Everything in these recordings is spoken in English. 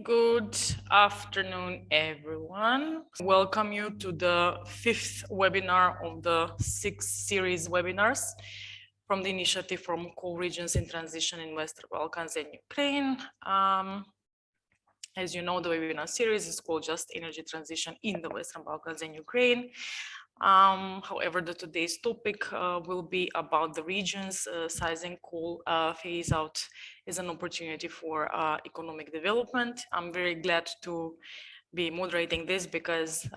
Good afternoon, everyone. Welcome you to the 5th webinar of the 6 series webinars from the initiative from Coal Regions in Transition in Western Balkans and Ukraine. As you know, the webinar series is called Just Energy Transition in the Western Balkans and Ukraine. However, today's topic will be about the regions sizing coal phase out is an opportunity for economic development. I'm very glad to be moderating this because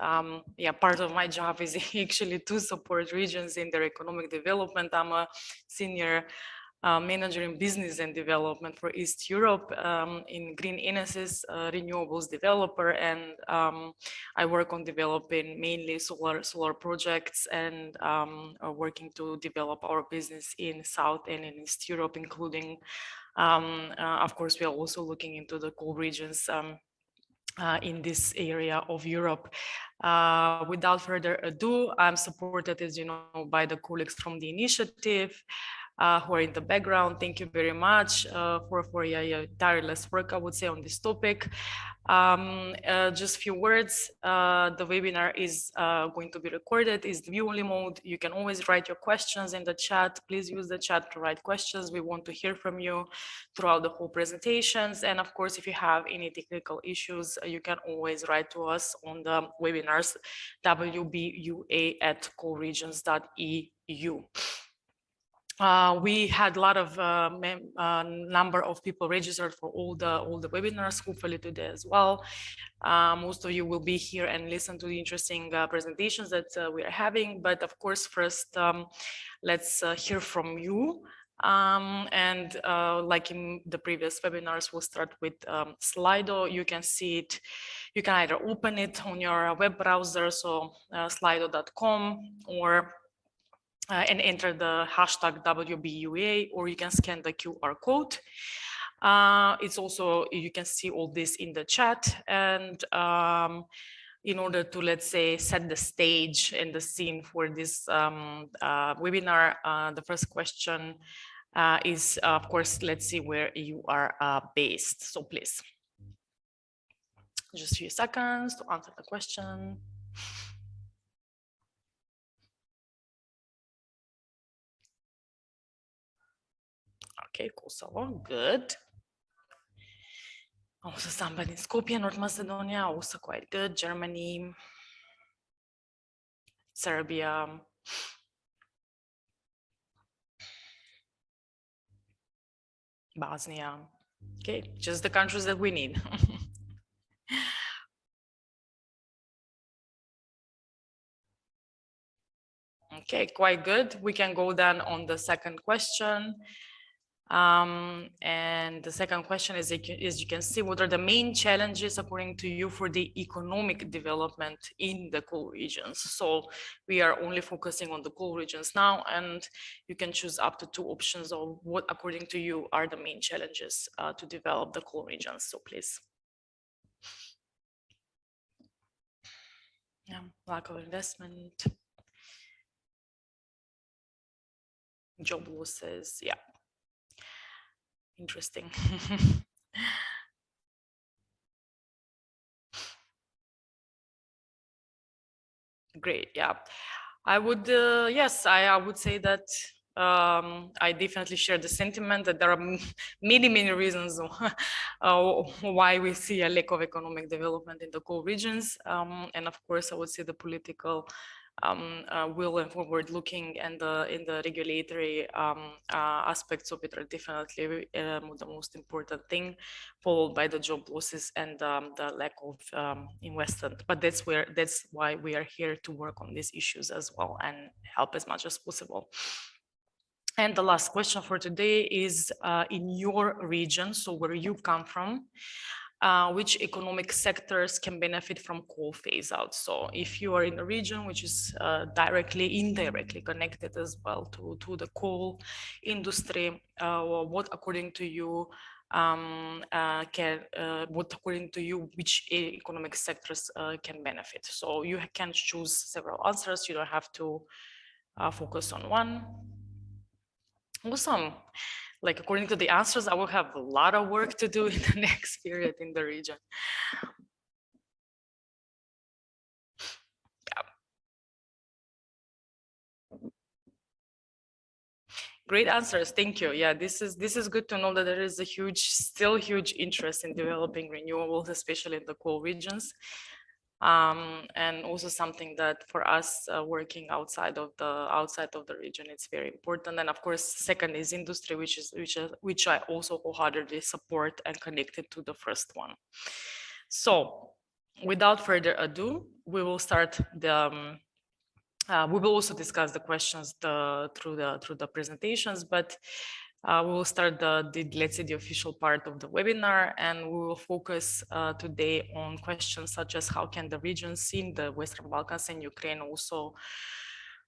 part of my job is actually to support regions in their economic development. I'm a senior manager in business and development for East Europe in Green Enesis renewables developer, and I work on developing mainly solar projects and working to develop our business in South and in East Europe, including of course we are also looking into the coal regions in this area of Europe. Without further ado, I'm supported, as you know, by the colleagues from the initiative who are in the background. Thank you very much for your tireless work, I would say, on this topic. Just a few words. The webinar is going to be recorded. It's view-only mode. You can always write your questions in the chat. Please use the chat to write questions. We want to hear from you throughout the whole presentations. And of course, if you have any technical issues, you can always write to us on the webinars, wbua@coalregions.eu. We had a lot of number of people registered for all the webinars, hopefully today as well. Most of you will be here and listen to the interesting presentations that we are having. But of course, first, let's hear from you. Like in the previous webinars, we'll start with Slido. You can see it. You can either open it on your web browser, so slido.com, or and enter the hashtag WBUA, or you can scan the QR code. It's also, you can see all this in the chat. And in order to, let's say, set the stage and the scene for this webinar, the first question is, of course, let's see where you are based. So please, just a few seconds to answer the question. Okay, Kosovo, good. Also somebody in Skopje, North Macedonia, also quite good. Germany, Serbia, Bosnia. Okay, just the countries that we need. Okay, quite good. We can go then on the second question. And the second question is, as you can see, what are the main challenges according to you for the economic development in the coal regions? So we are only focusing on the coal regions now, and you can choose up to 2 options of what, according to you, are the main challenges to develop the coal regions. So please. Yeah, lack of investment, job losses, yeah. Interesting. Great, yeah. I would, yes, I would say that I definitely share the sentiment that there are many reasons why we see a lack of economic development in the coal regions. And of course, I would say the political will and forward looking and in the regulatory aspects of it are definitely the most important thing, followed by the job losses and the lack of investment. But that's why we are here to work on these issues as well and help as much as possible. And the last question for today is in your region, so where you come from, which economic sectors can benefit from coal phase out? So if you are in a region which is directly, indirectly connected as well to the coal industry, what according to you what according to you, which economic sectors can benefit? So you can choose several answers. You don't have to focus on one. Awesome. Like according to the answers, I will have a lot of work to do in the next period in the region. Great answers, thank you. Yeah, this is good to know that there is a still huge interest in developing renewables, especially in the coal regions. And also something that for us working outside of the region, it's very important. And of course, second is industry, which I also wholeheartedly support and connected to the first one. So, without further ado, we will start the. We will also discuss the questions through the presentations, but we will start let's say the official part of the webinar, and we will focus today on questions such as how can the regions in the Western Balkans and Ukraine also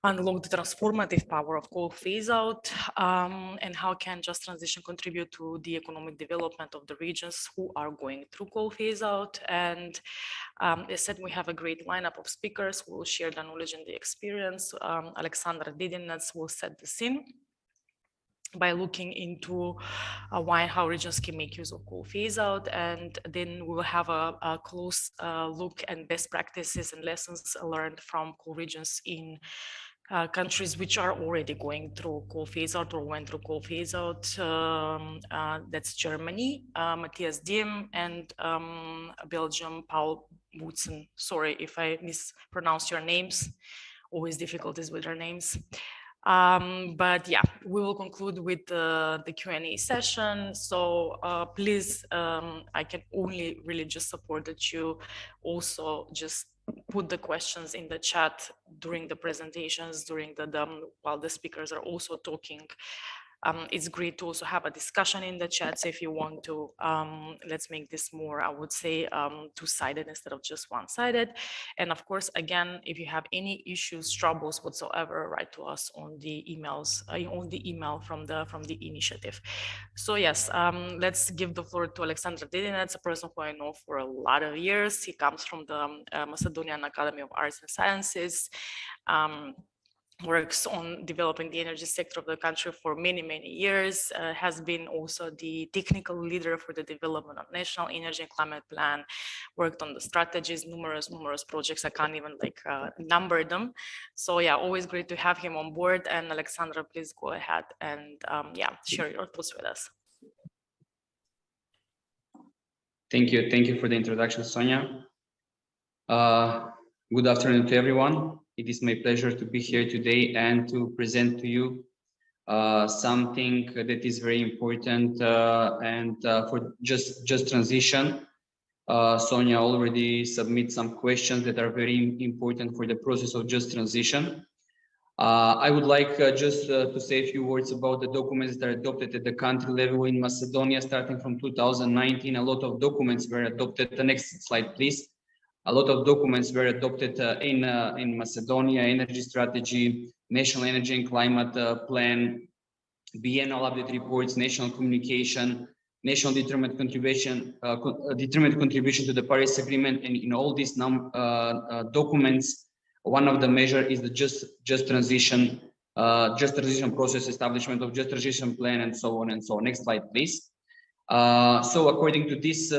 unlock the transformative power of coal phase out, and how can just transition contribute to the economic development of the regions who are going through coal phase out. And as said, we have a great lineup of speakers who will share the knowledge and the experience. Alexandra Dedinets will set the scene by looking into why and how regions can make use of coal phase out, and then we will have a close look and best practices and lessons learned from coal regions in countries which are already going through coal phase out or went through coal phase out. That's Germany, Matthias Diem, and Belgium, Paul Boutsen. Sorry if I mispronounce your names, always difficulties with their names. But yeah, we will conclude with the Q&A session. So please, I can only really just support that you also just put the questions in the chat during the presentations, while the speakers are also talking. It's great to also have a discussion in the chat. So if you want to, let's make this more, I would say, two-sided instead of just one-sided. And of course, again, if you have any issues, troubles whatsoever, write to us on the emails, on the email from the initiative. So yes, let's give the floor to Alexandra Dedinets, a person who I know for a lot of years. He comes from the Macedonian Academy of Arts and Sciences. Works on developing the energy sector of the country for many, many years, has been also the technical leader for the development of National Energy and Climate Plan, worked on the strategies, numerous projects, I can't even number them. So yeah, always great to have him on board. And Alexandra, please go ahead and yeah, share your thoughts with us. Thank you for the introduction, Sonia. Good afternoon to everyone. It is my pleasure to be here today and to present to you something that is very important and for just transition. Sonia already submit some questions that are very important for the process of just transition. I would like just to say a few words about the documents that are adopted at the country level in Macedonia starting from 2019. A lot of documents were adopted. The next slide, please. A lot of documents were adopted in Macedonia: energy strategy, national energy and climate plan, biennial update reports, national communication, national determined contribution to the Paris Agreement. And in all these documents, one of the measures is the just transition process, establishment of just transition plan, and so on and so on. Next slide, please. So according to these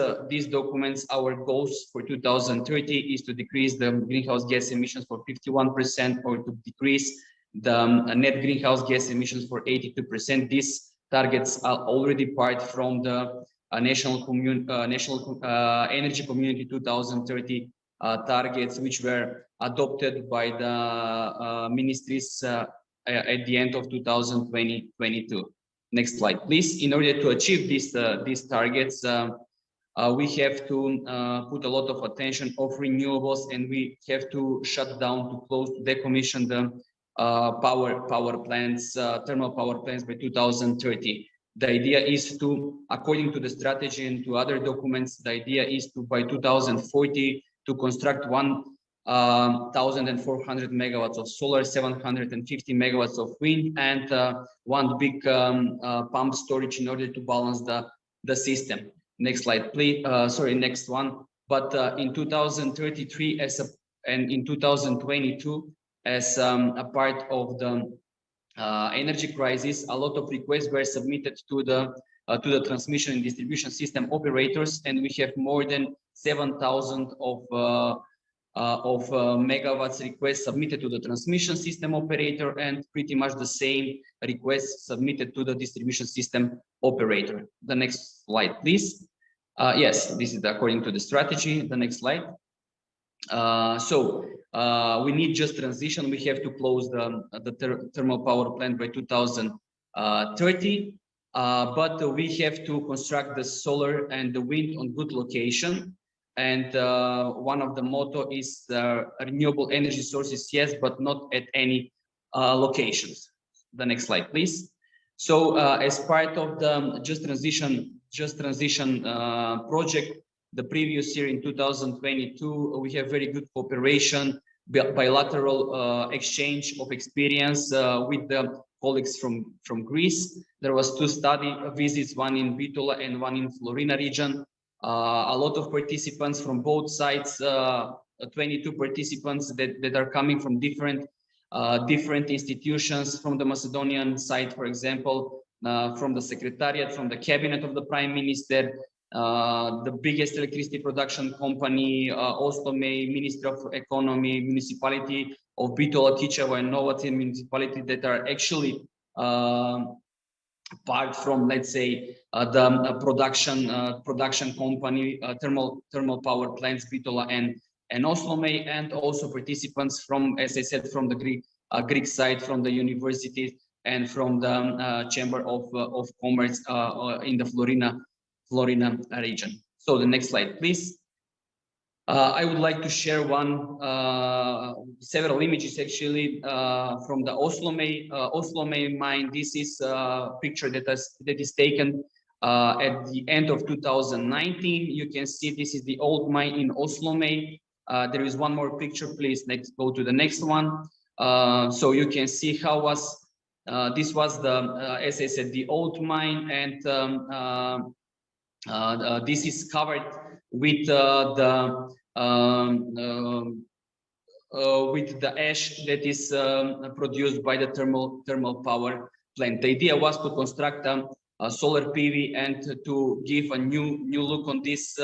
documents, our goals for 2030 is to decrease the greenhouse gas emissions for 51% or to decrease the net greenhouse gas emissions for 82%. These targets are already part from the National Energy Community 2030 targets, which were adopted by the ministries at the end of 2022. Next slide, please. In order to achieve these targets, we have to put a lot of attention of renewables, and we have to shut down, to close, to decommission the power plants, thermal power plants by 2030. The idea is to, according to the strategy and to other documents, the idea is to, by 2040, to construct 1,400 megawatts of solar, 750 megawatts of wind, and one big pump storage in order to balance the system. Next slide, please. Sorry, next one. But in 2033 and in 2022, as a part of the energy crisis, a lot of requests were submitted to the transmission and distribution system operators, and we have more than 7,000 of megawatts requests submitted to the transmission system operator, and pretty much the same requests submitted to the distribution system operator. The next slide, please. Yes, this is according to the strategy. The next slide. We need just transition. We have to close the thermal power plant by 2030, but we have to construct the solar and the wind on good location. And one of the motto is renewable energy sources, yes, but not at any locations. The next slide, please. So as part of the Just Transition project, the previous year in 2022, we have very good cooperation, bilateral exchange of experience with the colleagues from Greece. There was 2 study visits, one in Bitola and one in Florina region. A lot of participants from both sides, 22 participants that are coming from different institutions, from the Macedonian side, for example, from the Secretariat, from the Cabinet of the Prime Minister, the biggest electricity production company, Oslomei, Ministry of Economy, Municipality of Bitola, Kičeva, and Novaci municipality that are actually part from, let's say, the production company, thermal power plants, Bitola and Oslomei, and also participants from, as I said, from the Greek side, from the universities, and from the Chamber of Commerce in the Florina region. So the next slide, please. I would like to share several images actually from the Oslomei mine. This is a picture that is taken at the end of 2019. You can see this is the old mine in Oslomei. There is one more picture, please. Let's go to the next one. So you can see how this was the, as I said, the old mine, and this is covered with the ash that is produced by the thermal power plant. The idea was to construct a solar PV and to give a new look on this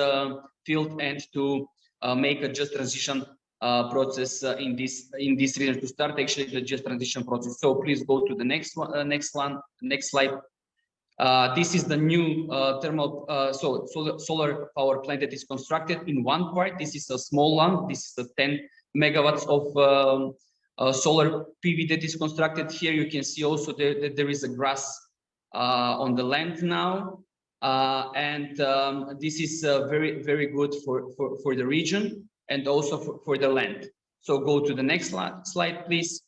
field, and to make a just transition process in this region, to start actually the just transition process. So please go to the next slide. This is the new solar power plant that is constructed in one part. This is a small one. This is the 10 megawatts of solar PV that is constructed. Here you can see also that there is a grass on the land now, and this is very good for the region and also for the land. So go to the next slide, please.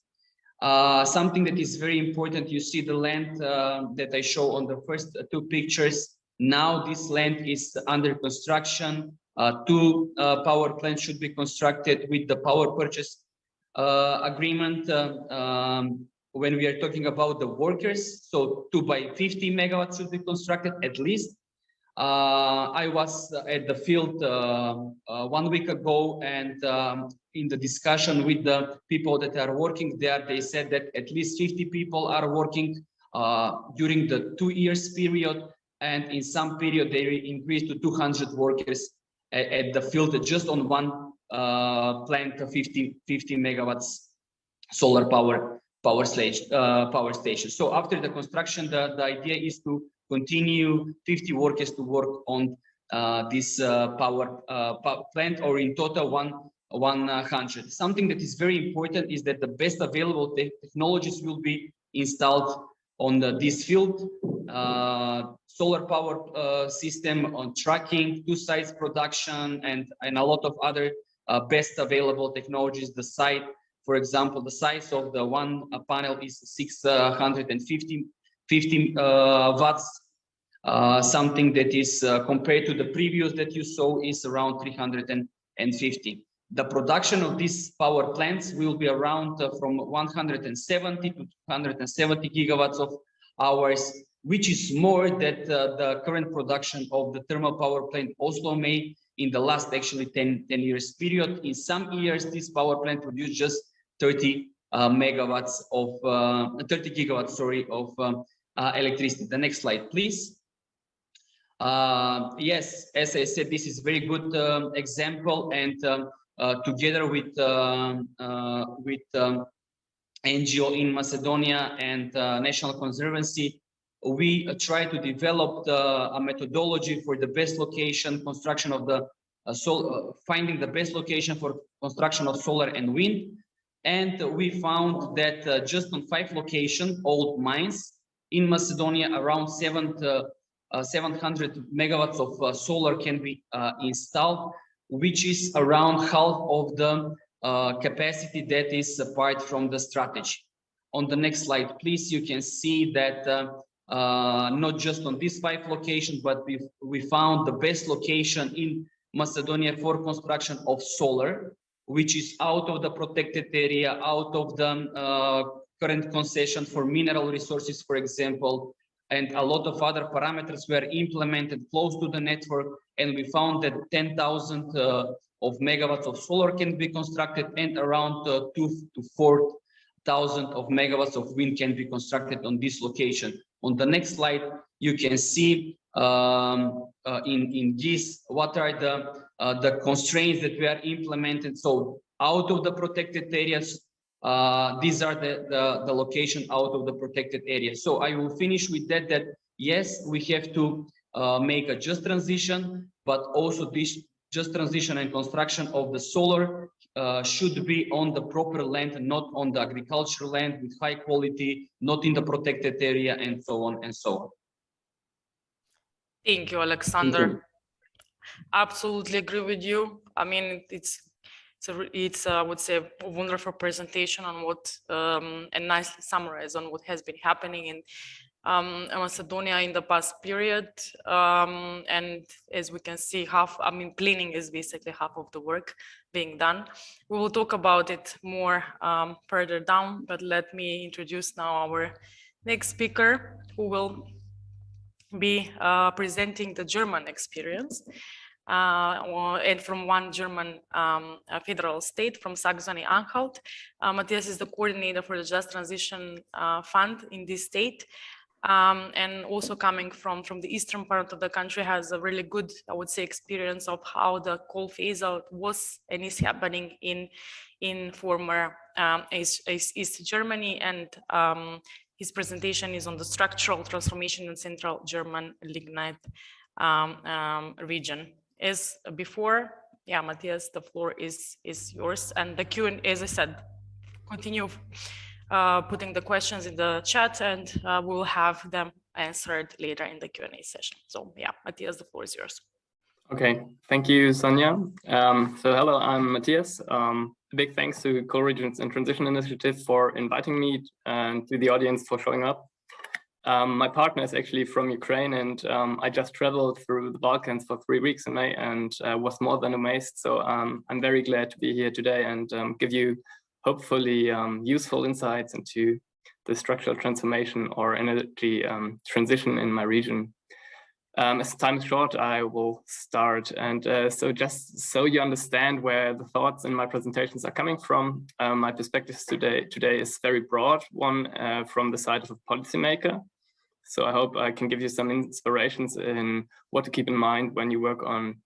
Something that is very important, you see the land that I show on the first 2 pictures. Now this land is under construction. 2 power plants should be constructed with the power purchase agreement. When we are talking about the workers, so 2 by 50 megawatts should be constructed at least. I was at the field 1 week ago, and in the discussion with the people that are working there, they said that at least 50 people are working during the 2 years period, and in some period they increased to 200 workers at the field just on one plant of 50 megawatts solar power station. So after the construction, the idea is to continue 50 workers to work on this power plant, or in total 100. Something that is very important is that the best available technologies will be installed on this field. Solar power system on tracking, 2 sites production, and a lot of other best available technologies. The site, for example, the size of the one panel is 650 watts. Something that is compared to the previous that you saw is around 350. The production of these power plants will be around from 170 to 270 gigawatts of hours, which is more than the current production of the thermal power plant Oslomei in the last actually 10 years period. In some years, this power plant produced just 30 megawatts of 30 gigawatts, sorry, of electricity. The next slide, please. Yes, as I said, this is very good example, and together with NGO in Macedonia and National Conservancy, we try to develop a methodology for the best location construction of the finding the best location for construction of solar and wind. And we found that just on 5 locations, old mines in Macedonia, around 700 megawatts of solar can be installed, which is around half of the capacity that is apart from the strategy. On the next slide, please, you can see that not just on these 5 locations, but we found the best location in Macedonia for construction of solar, which is out of the protected area, out of the current concession for mineral resources, for example, and a lot of other parameters were implemented close to the network, and we found that 10,000 of megawatts of solar can be constructed, and around 2,000 to 4,000 of megawatts of wind can be constructed on this location. On the next slide, you can see in this what are the constraints that we are implemented. So out of the protected areas, these are the location out of the protected area. So I will finish with that yes, we have to make a just transition, but also this just transition and construction of the solar should be on the proper land, not on the agricultural land with high quality, not in the protected area, and so on and so on. Thank you, Alexander. Thank you. Absolutely agree with you. I mean, it's I would say a wonderful presentation on what and nicely summarized on what has been happening in Macedonia in the past period. And as we can see, planning is basically half of the work being done. We will talk about it more further down, but let me introduce now our next speaker, who will be presenting the German experience. And from one German federal state, from Saxony-Anhalt. Matthias is the coordinator for the Just Transition Fund in this state. And also coming from the eastern part of the country, has a really good, I would say, experience of how the coal phase out was and is happening in former East Germany. And his presentation is on the structural transformation in Central German lignite region. As before, yeah, Matthias, the floor is yours, and the Q&A, as I said, continue putting the questions in the chat, and we'll have them answered later in the Q&A session. So yeah, Matthias, the floor is yours. Okay, thank you, Sonia. So hello, I'm Matthias. A big thanks to Co-Regions in Transition Initiative for inviting me, and to the audience for showing up. My partner is actually from Ukraine, and I just traveled through the Balkans for 3 weeks in May, and was more than amazed. So I'm very glad to be here today and give you hopefully useful insights into the structural transformation or energy transition in my region. As time is short, I will start. And so just so you understand where the thoughts in my presentations are coming from, my perspectives today is very broad, one from the side of a policymaker. So I hope I can give you some inspirations in what to keep in mind when you work on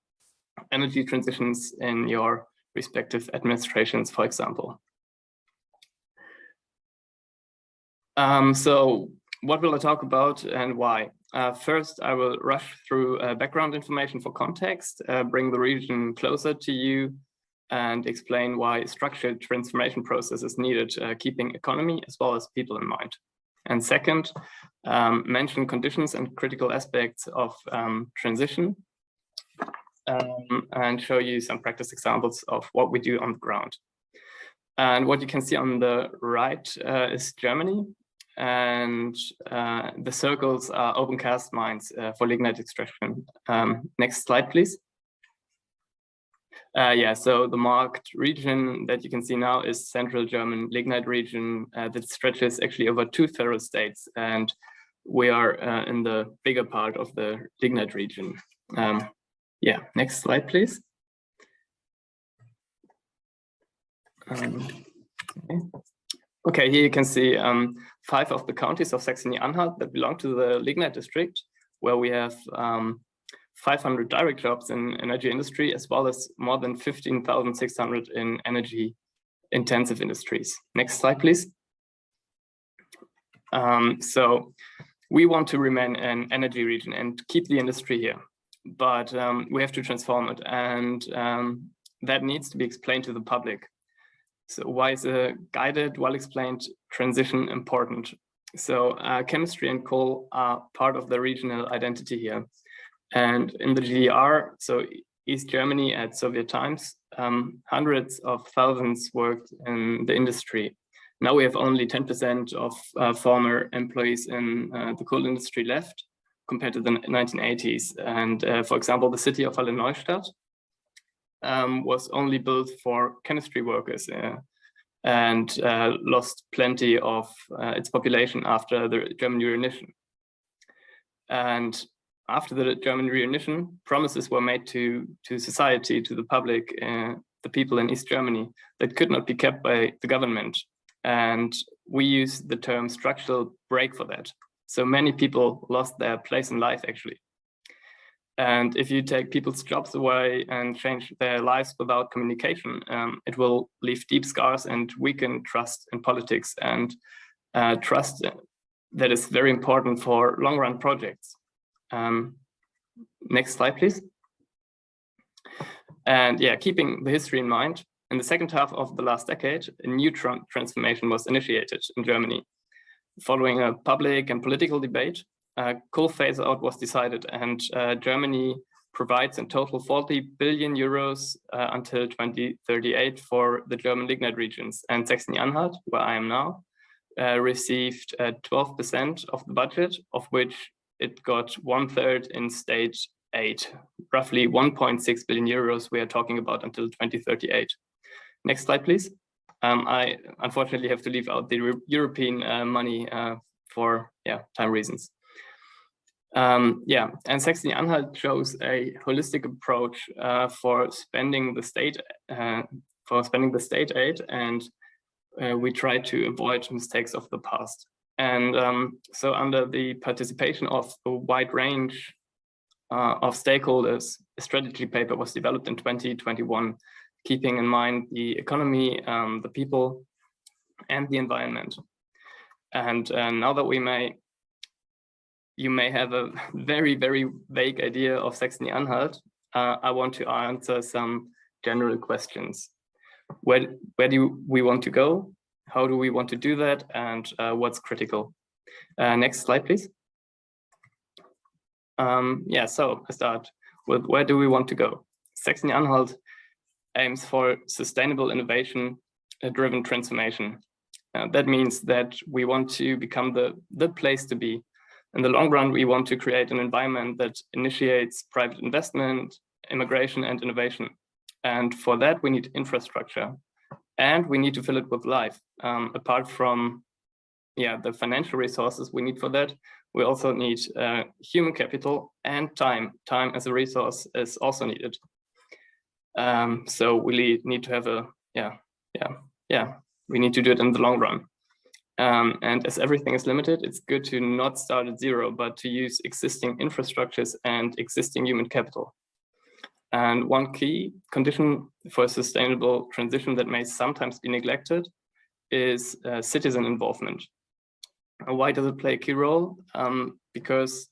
energy transitions in your respective administrations, for example. So what will I talk about and why? First, I will rush through background information for context, bring the region closer to you, and explain why structured transformation process is needed, keeping economy as well as people in mind. And second, mention conditions and critical aspects of transition, and show you some practice examples of what we do on the ground. And what you can see on the right is Germany, and the circles are open cast mines for lignite extraction. Next slide, please. Yeah, so the marked region that you can see now is Central German lignite region that stretches actually over 2 federal states, and we are in the bigger part of the lignite region. Yeah, next slide, please. Okay. Okay, here you can see 5 of the counties of Saxony-Anhalt that belong to the lignite district, where we have 500 direct jobs in energy industry, as well as more than 15,600 in energy intensive industries. Next slide, please. So we want to remain an energy region and keep the industry here, but we have to transform it, and that needs to be explained to the public. So why is a guided, well-explained transition important? So chemistry and coal are part of the regional identity here. And in the GDR, so East Germany at Soviet times, hundreds of thousands worked in the industry. Now we have only 10% of former employees in the coal industry left compared to the 1980s. And for example, the city of Halle Neustadt was only built for chemistry workers and lost plenty of its population after the German reunition. And after the German reunition, promises were made to society, to the public, the people in East Germany, that could not be kept by the government. And we use the term structural break for that. So many people lost their place in life, actually. And if you take people's jobs away and change their lives without communication, it will leave deep scars and weaken trust in politics, and trust that is very important for long-run projects. Next slide, please. And yeah, keeping the history in mind, in the second half of the last decade, a new transformation was initiated in Germany. Following a public and political debate, coal phase out was decided, and Germany provides in total 40 billion euros until 2038 for the German lignite regions. And Saxony-Anhalt, where I am now, received 12% of the budget, of which it got 1/3 in state aid, roughly 1.6 billion euros we are talking about until 2038. Next slide, please. I unfortunately have to leave out the European money for time reasons. And Saxony-Anhalt chose a holistic approach for spending the state aid, and we try to avoid mistakes of the past. And so under the participation of a wide range of stakeholders, a strategy paper was developed in 2021, keeping in mind the economy, the people, and the environment. And now that you may have a very, very vague idea of Saxony-Anhalt, I want to answer some general questions. Where do we want to go? How do we want to do that? And what's critical? Next slide, please. So I start with where do we want to go? Saxony-Anhalt aims for sustainable innovation-driven transformation. That means that we want to become the place to be. In the long run, we want to create an environment that initiates private investment, immigration, and innovation. And for that, we need infrastructure, and we need to fill it with life. Apart from the financial resources we need for that, we also need human capital and time. Time as a resource is also needed. So we need to have we need to do it in the long run. And as everything is limited, it's good to not start at zero, but to use existing infrastructures and existing human capital. And one key condition for a sustainable transition that may sometimes be neglected is citizen involvement. Why does it play a key role? Because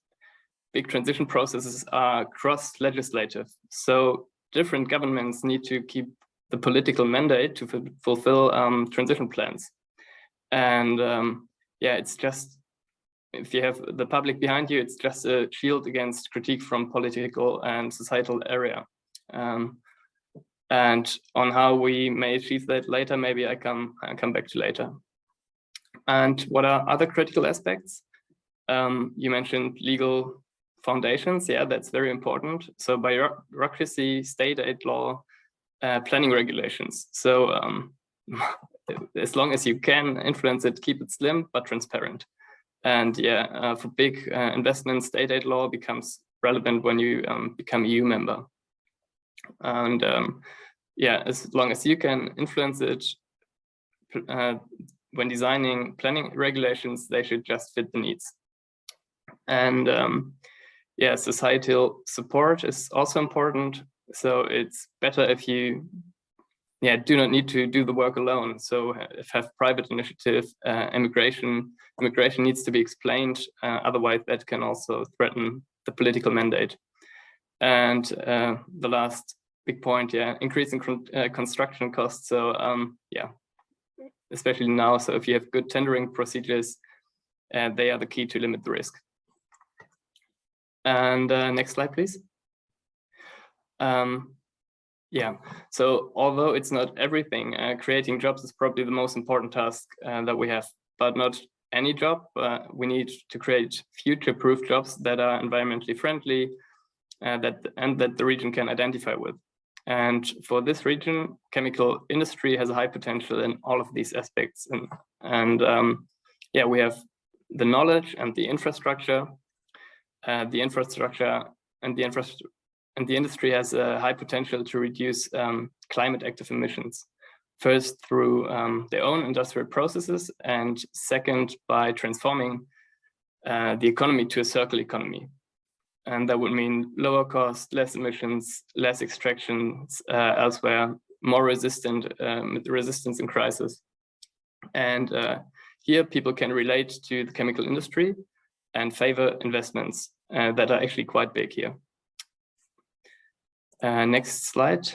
big transition processes are cross-legislative. So different governments need to keep the political mandate to fulfill transition plans. And it's just, if you have the public behind you, it's just a shield against critique from political and societal area. And on how we may achieve that later, maybe I come back to later. And what are other critical aspects? You mentioned legal foundations. Yeah, that's very important. So bureaucracy, state aid law, planning regulations. So as long as you can influence it, keep it slim but transparent. And for big investments, state aid law becomes relevant when you become EU member. And as long as you can influence it, when designing planning regulations, they should just fit the needs. And yeah, societal support is also important. So it's better if you do not need to do the work alone. So if have private initiative, immigration needs to be explained. Otherwise, that can also threaten the political mandate. And the last big point, increasing construction costs. So especially now. So if you have good tendering procedures, they are the key to limit the risk. And next slide, please. So although it's not everything, creating jobs is probably the most important task that we have, but not any job. We need to create future-proof jobs that are environmentally friendly, that the region can identify with. And for this region, chemical industry has a high potential in all of these aspects. And we have the knowledge and the infrastructure. The industry has a high potential to reduce climate active emissions. First, through their own industrial processes, and second, by transforming the economy to a circular economy. And that would mean lower cost, less emissions, less extractions elsewhere, more resistance in crisis. And here people can relate to the chemical industry and favor investments that are actually quite big here. Next slide.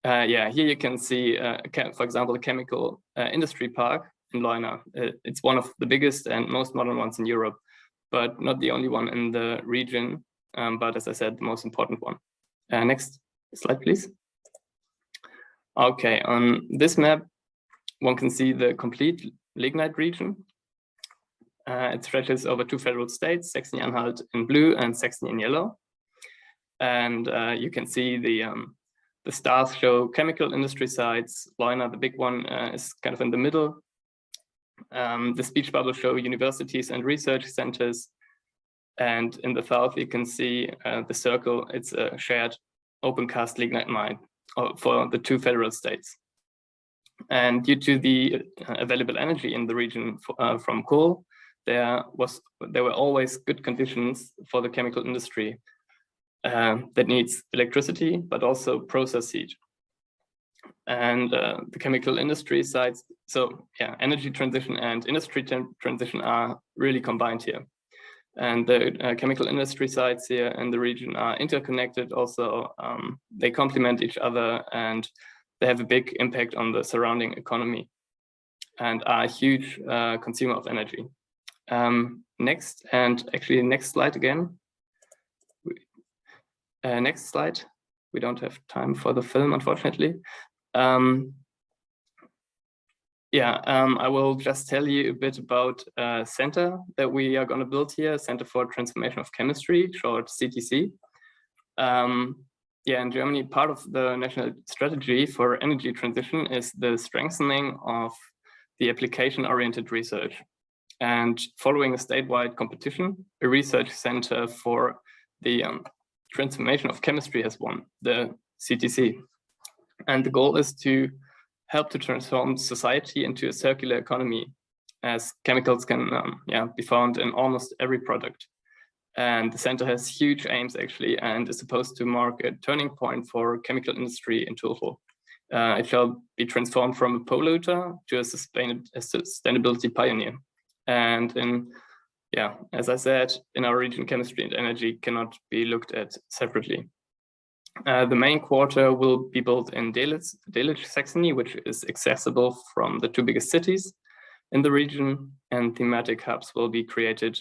Here you can see, for example, a chemical industry park in Leuna. It's one of the biggest and most modern ones in Europe, but not the only one in the region, but as I said, the most important one. Next slide, please. Okay, on this map, one can see the complete lignite region. It stretches over 2 federal states, Saxony-Anhalt in blue and Saxony in yellow. And you can see the stars show chemical industry sites. Leuna, the big one, is kind of in the middle. The speech bubbles show universities and research centers. And in the south, you can see the circle. It's a shared open cast lignite mine for the 2 federal states. And due to the available energy in the region from coal, there were always good conditions for the chemical industry that needs electricity, but also process heat. And the chemical industry sites, energy transition and industry transition are really combined here. And the chemical industry sites here in the region are interconnected also. They complement each other and they have a big impact on the surrounding economy and are a huge consumer of energy. Next slide again. Next slide. We don't have time for the film, unfortunately. I will just tell you a bit about a center that we are going to build here, Center for Transformation of Chemistry, short CTC. In Germany, part of the national strategy for energy transition is the strengthening of the application-oriented research. And following a statewide competition, a research center for the transformation of chemistry has won, the CTC. And the goal is to help to transform society into a circular economy, as chemicals can be found in almost every product. And the center has huge aims actually, and is supposed to mark a turning point for chemical industry in total. It shall be transformed from a polluter to a sustainability pioneer. And as I said, in our region, chemistry and energy cannot be looked at separately. The main quarter will be built in Delitzsch, Saxony, which is accessible from the 2 biggest cities in the region, and thematic hubs will be created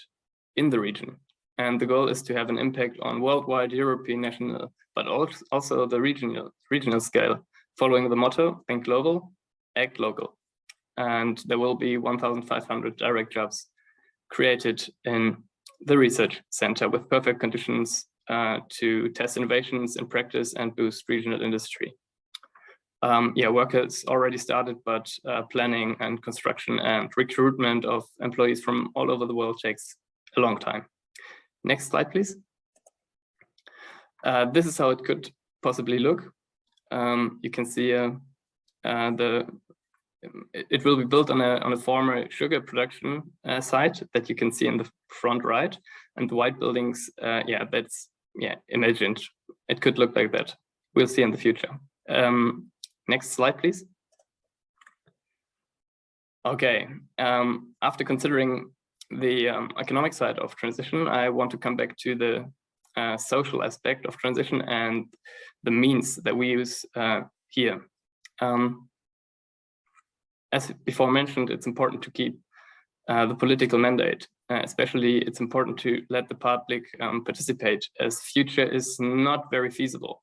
in the region. And the goal is to have an impact on worldwide, European, national, but also the regional scale, following the motto, think global, act local. And there will be 1,500 direct jobs created in the research center with perfect conditions to test innovations in practice and boost regional industry. Work has already started, but planning and construction and recruitment of employees from all over the world takes a long time. Next slide, please. This is how it could possibly look. You can see the it will be built on a former sugar production site that you can see in the front right, and the white buildings, that's imagined. It could look like that. We'll see in the future. Next slide, please. Okay, after considering the economic side of transition, I want to come back to the social aspect of transition and the means that we use here. As before mentioned, it's important to keep the political mandate. Especially, it's important to let the public participate, as future is not very feasible.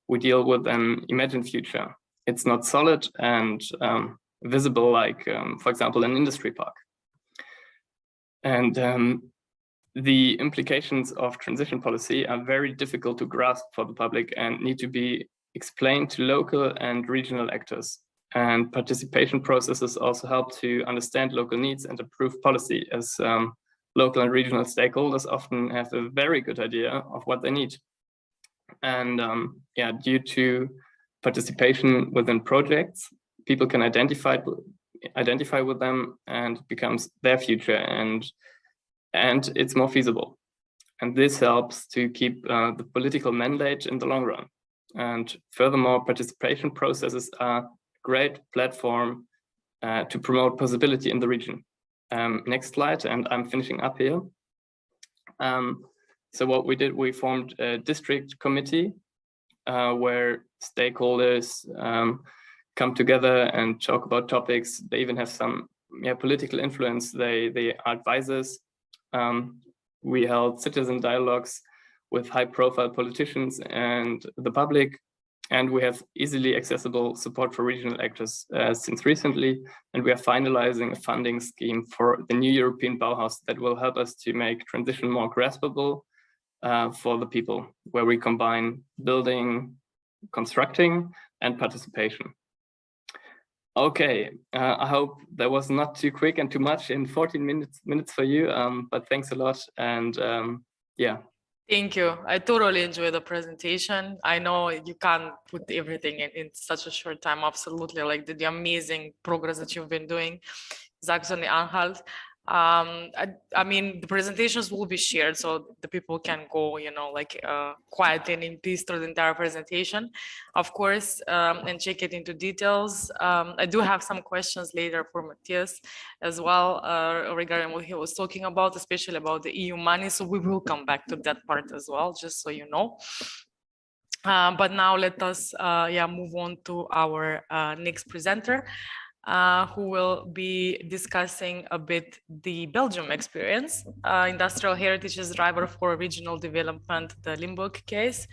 We deal with an imagined future. It's not solid and visible like, for example, an industry park. And the implications of transition policy are very difficult to grasp for the public and need to be explained to local and regional actors. And participation processes also help to understand local needs and improve policy, as local and regional stakeholders often have a very good idea of what they need. And due to participation within projects, people can identify with them, and it becomes their future, and it's more feasible. And this helps to keep the political mandate in the long run. And furthermore, participation processes are great platform to promote possibility in the region. Next slide, and I'm finishing up here. So what we did, we formed a district committee where stakeholders come together and talk about topics. They even have some political influence. They are advisors. We held citizen dialogues with high-profile politicians and the public. And we have easily accessible support for regional actors since recently. And we are finalizing a funding scheme for the new European Bauhaus that will help us to make transition more graspable for the people, where we combine building, constructing, and participation. Okay, I hope that was not too quick and too much in 14 minutes for you, but thanks a lot. And Thank you. I totally enjoyed the presentation. I know you can't put everything in such a short time. Absolutely, like the amazing progress that you've been doing is actually unheard. I mean, the presentations will be shared so the people can go, quietly and in peace through the entire presentation, of course, and check it into details. I do have some questions later for Matthias as well regarding what he was talking about, especially about the EU money. So we will come back to that part as well, just so you know. But now let us move on to our next presenter. Who will be discussing a bit the Belgium experience. Industrial heritage is driver for regional development, the Limburg case.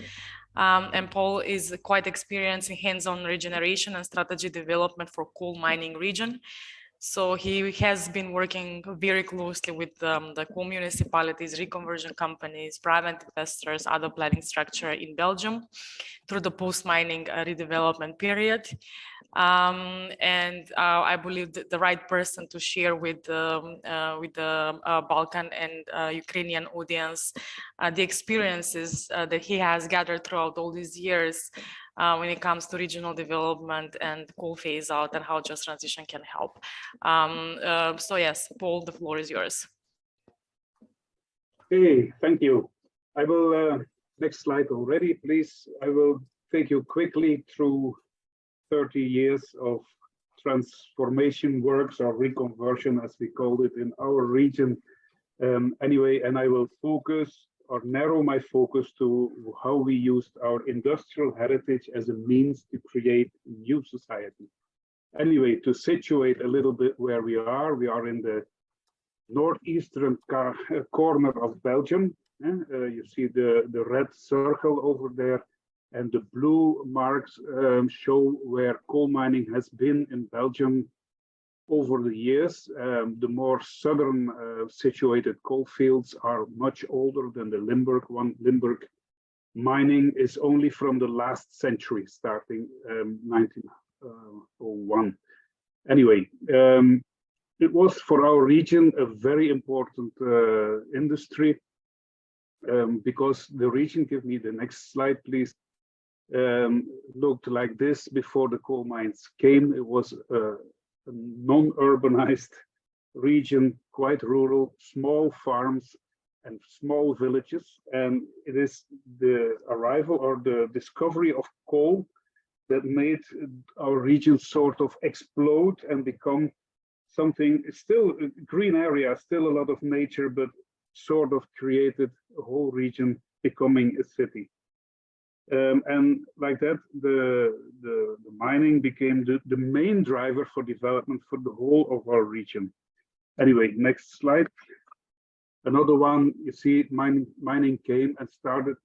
And Paul is quite experienced in hands-on regeneration and strategy development for coal mining region. So he has been working very closely with the coal municipalities, reconversion companies, private investors, other planning structure in Belgium through the post-mining redevelopment period. And I believe that the right person to share with the Balkan and Ukrainian audience the experiences that he has gathered throughout all these years when it comes to regional development and coal phase out and how just transition can help. So yes, Paul, the floor is yours. Okay, thank you. I will, next slide already, please. I will take you quickly through 30 years of transformation works or reconversion, as we called it in our region. Anyway, and I will focus or narrow my focus to how we used our industrial heritage as a means to create a new society. Anyway, to situate a little bit where we are in the northeastern corner of Belgium. You see the red circle over there, and the blue marks show where coal mining has been in Belgium over the years. The more southern situated coal fields are much older than the Limburg one. Limburg mining is only from the last century, starting 1901. Anyway, it was for our region a very important industry because the region, give me the next slide, please, looked like this before the coal mines came. It was a non-urbanized region, quite rural, small farms and small villages. And it is the arrival or the discovery of coal that made our region sort of explode and become something, still a green area, still a lot of nature, but sort of created a whole region becoming a city. And like that, the mining became the main driver for development for the whole of our region. Anyway, next slide. Another one, you see, mining came and started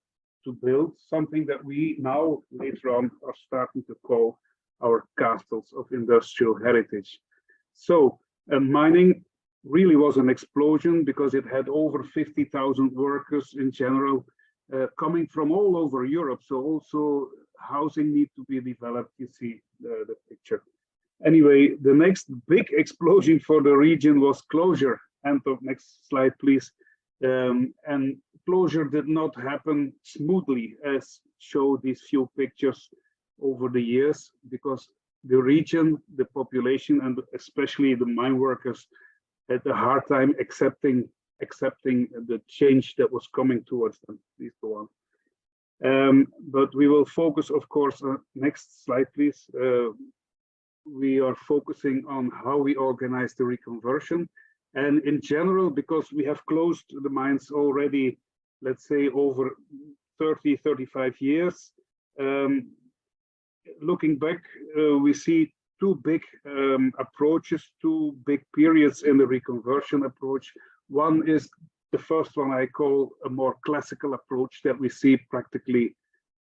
to build something that we now later on are starting to call our castles of industrial heritage. So mining really was an explosion because it had over 50,000 workers in general coming from all over Europe. So also housing need to be developed. You see the picture. Anyway, the next big explosion for the region was closure. And next slide, please. And closure did not happen smoothly, as show these few pictures over the years, because the region, the population, and especially the mine workers had a hard time accepting the change that was coming towards them. Please go on. But we will focus, of course, next slide, please. We are focusing on how we organize the reconversion. And in general, because we have closed the mines already, let's say over 30, 35 years, looking back, we see two big approaches, two big periods in the reconversion approach. One is the first one I call a more classical approach that we see practically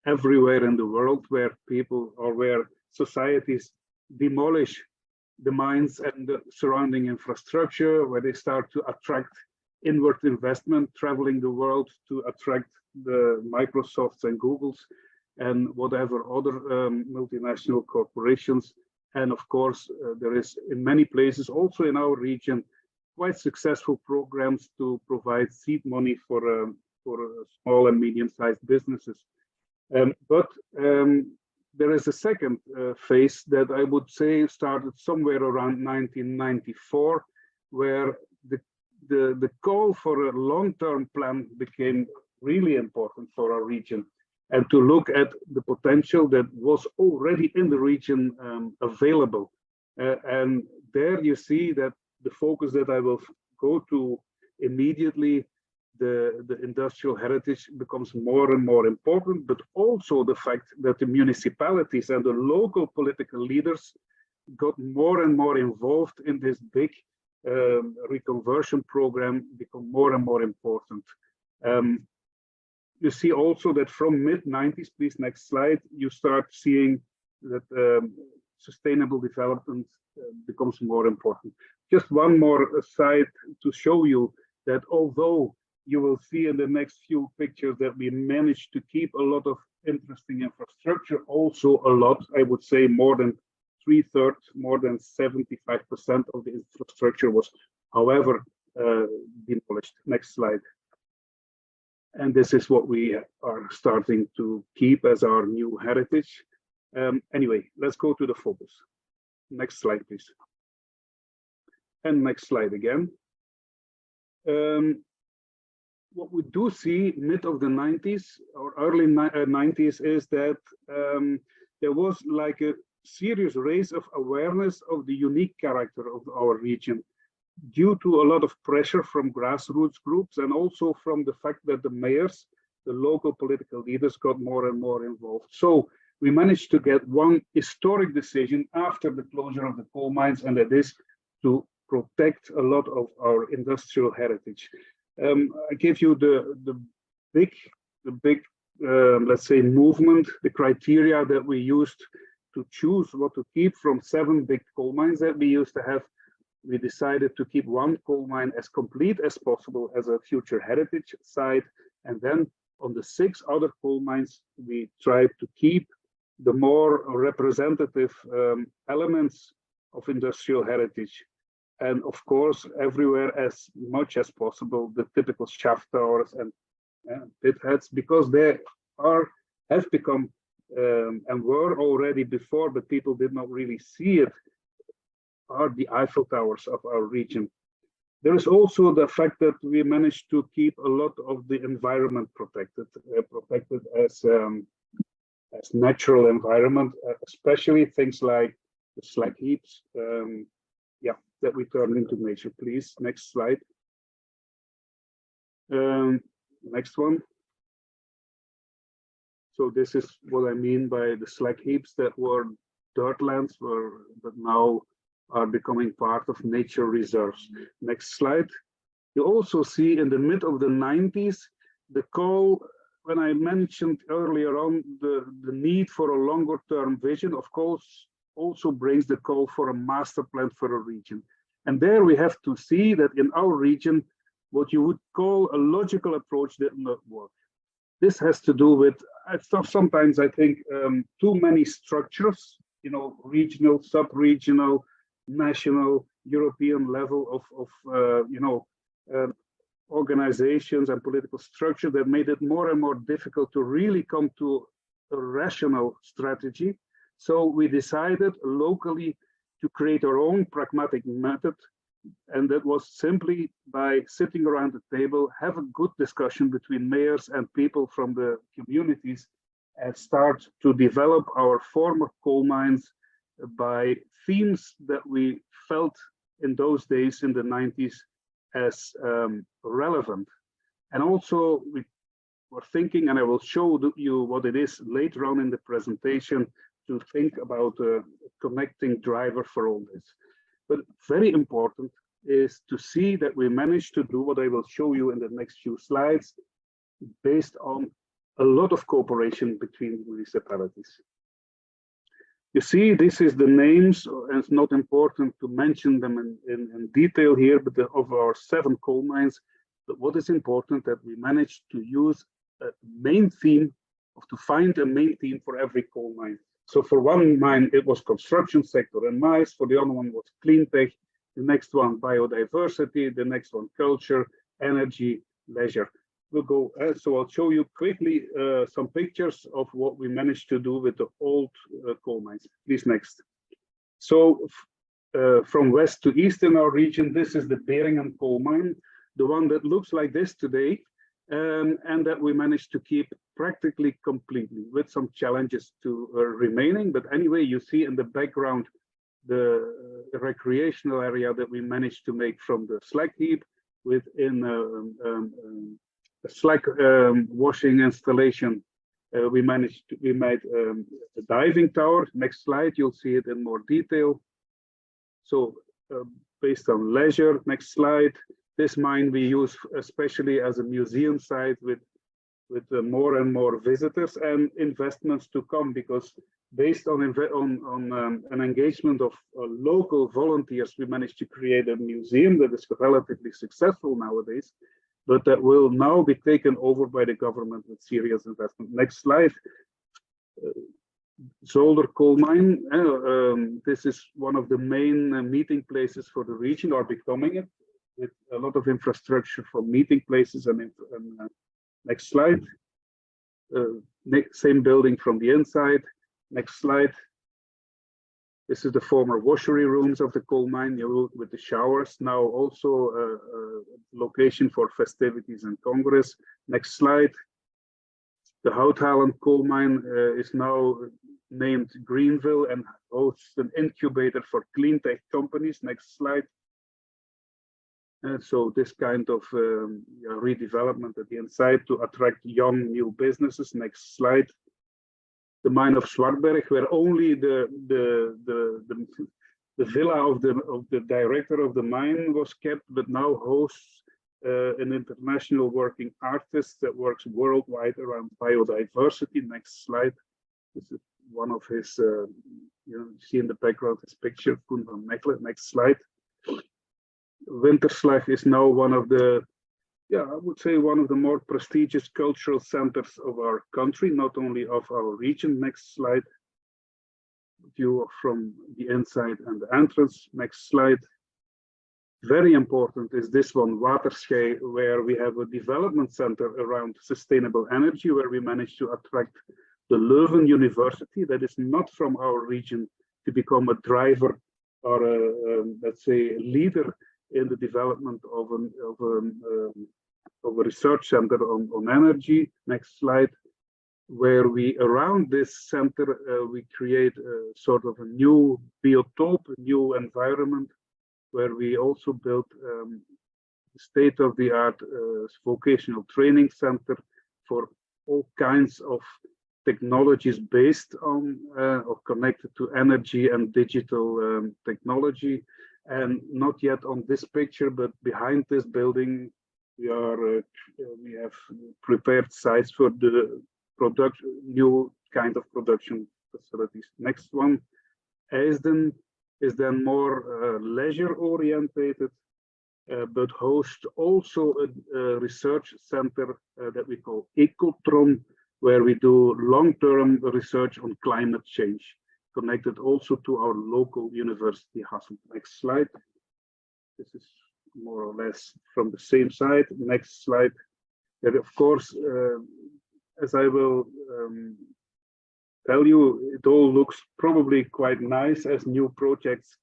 everywhere in the world, where people or where societies demolish the mines and the surrounding infrastructure, where they start to attract inward investment, traveling the world to attract the Microsofts and Googles and whatever other multinational corporations. And of course, there is in many places, also in our region, quite successful programs to provide seed money for small and medium-sized businesses. But there is a second phase that I would say started somewhere around 1994, where the call for a long-term plan became really important for our region, and to look at the potential that was already in the region available. And there you see that the focus that I will go to immediately, the industrial heritage becomes more and more important, but also the fact that the municipalities and the local political leaders got more and more involved in this big reconversion program become more and more important. You see also that from mid-90s, please next slide, you start seeing that sustainable development becomes more important. Just one more aside to show you that although you will see in the next few pictures that we managed to keep a lot of interesting infrastructure, also a lot, I would say more than 3/3, more than 75% of the infrastructure was, however, demolished. Next slide. And this is what we are starting to keep as our new heritage. Anyway, let's go to the focus. Next slide, please. And next slide again. What we do see mid of the 90s or early 90s is that there was like a serious raise of awareness of the unique character of our region, due to a lot of pressure from grassroots groups and also from the fact that the mayors, the local political leaders, got more and more involved. So we managed to get one historic decision after the closure of the coal mines, and that is to protect a lot of our industrial heritage. I gave you the big let's say movement, the criteria that we used to choose what to keep from 7 big coal mines that we used to have. We decided to keep one coal mine as complete as possible as a future heritage site. And then on the 6 other coal mines, we tried to keep the more representative elements of industrial heritage. And of course, everywhere as much as possible, the typical shaft towers and pit heads, because they have become and were already before, but people did not really see it, are the Eiffel Towers of our region. There is also the fact that we managed to keep a lot of the environment protected as natural environment, especially things like the slag heaps, that we turn into nature. Please, next slide. Next one. So this is what I mean by the slag heaps that were dirt lands, but now are becoming part of nature reserves. Next slide. You also see in the mid of the 90s, the call, when I mentioned earlier on the need for a longer term vision, of course, also brings the call for a master plan for a region. And there we have to see that in our region, what you would call a logical approach did not work. This has to do with, sometimes I think, too many structures, regional, sub-regional, national, European level of organizations and political structure that made it more and more difficult to really come to a rational strategy. So we decided locally to create our own pragmatic method. And that was simply by sitting around the table, have a good discussion between mayors and people from the communities, and start to develop our former coal mines by themes that we felt in those days in the 90s as relevant. And also we were thinking, and I will show you what it is later on in the presentation, to think about a connecting driver for all this. But very important is to see that we managed to do what I will show you in the next few slides, based on a lot of cooperation between municipalities. You see, this is the names, and it's not important to mention them in detail here, but of our 7 coal mines. But what is important that we managed to use a main theme, to find a main theme for every coal mine. So for one mine, it was construction sector and mines. For the other one was clean tech. The next one, biodiversity. The next one, culture, energy, leisure. We'll go. So I'll show you quickly some pictures of what we managed to do with the old coal mines. Please, next. So from west to east in our region, this is the Beringen coal mine, the one that looks like this today, and that we managed to keep practically completely, with some challenges to remaining. But anyway, you see in the background the recreational area that we managed to make from the slag heap within a slag washing installation. We made a diving tower. Next slide, you'll see it in more detail. So based on leisure, next slide. This mine we use especially as a museum site with more and more visitors and investments to come, because based on an engagement of local volunteers, we managed to create a museum that is relatively successful nowadays, but that will now be taken over by the government with serious investment. Next slide. Zolder coal mine. This is one of the main meeting places for the region, or becoming it, with a lot of infrastructure for meeting places. And next slide. Same building from the inside. Next slide. This is the former washery rooms of the coal mine, with the showers. Now also a location for festivities and congress. Next slide. The Houthalen coal mine is now named Greenville and hosts an incubator for clean tech companies. Next slide. So this kind of redevelopment at the inside to attract young new businesses. Next slide. The mine of Zwartberg, where only the villa of the director of the mine was kept, but now hosts an international working artist that works worldwide around biodiversity. Next slide. This is one of his, you see in the background his picture, Koen van Mechelen. Next slide. Winterslag is now one of the, I would say one of the more prestigious cultural centers of our country, not only of our region. Next slide. View from the inside and the entrance. Next slide. Very important is this one, Waterschei, where we have a development center around sustainable energy, where we managed to attract the Leuven University, that is not from our region, to become a driver are let's say, a leader in the development of a research center on energy. Next slide. Where we, around this center, we create a sort of a new biotope, a new environment, where we also built state-of-the-art vocational training center for all kinds of technologies based on or connected to energy and digital technology. And not yet on this picture, but behind this building, we have prepared sites for the new kind of production facilities. Next one, Eisden is then more leisure orientated, but hosts also a research center that we call Ecotron, where we do long-term research on climate change, connected also to our local university, Hasselt. Next slide. This is more or less from the same side. Next slide. And of course, as I will tell you, it all looks probably quite nice as new projects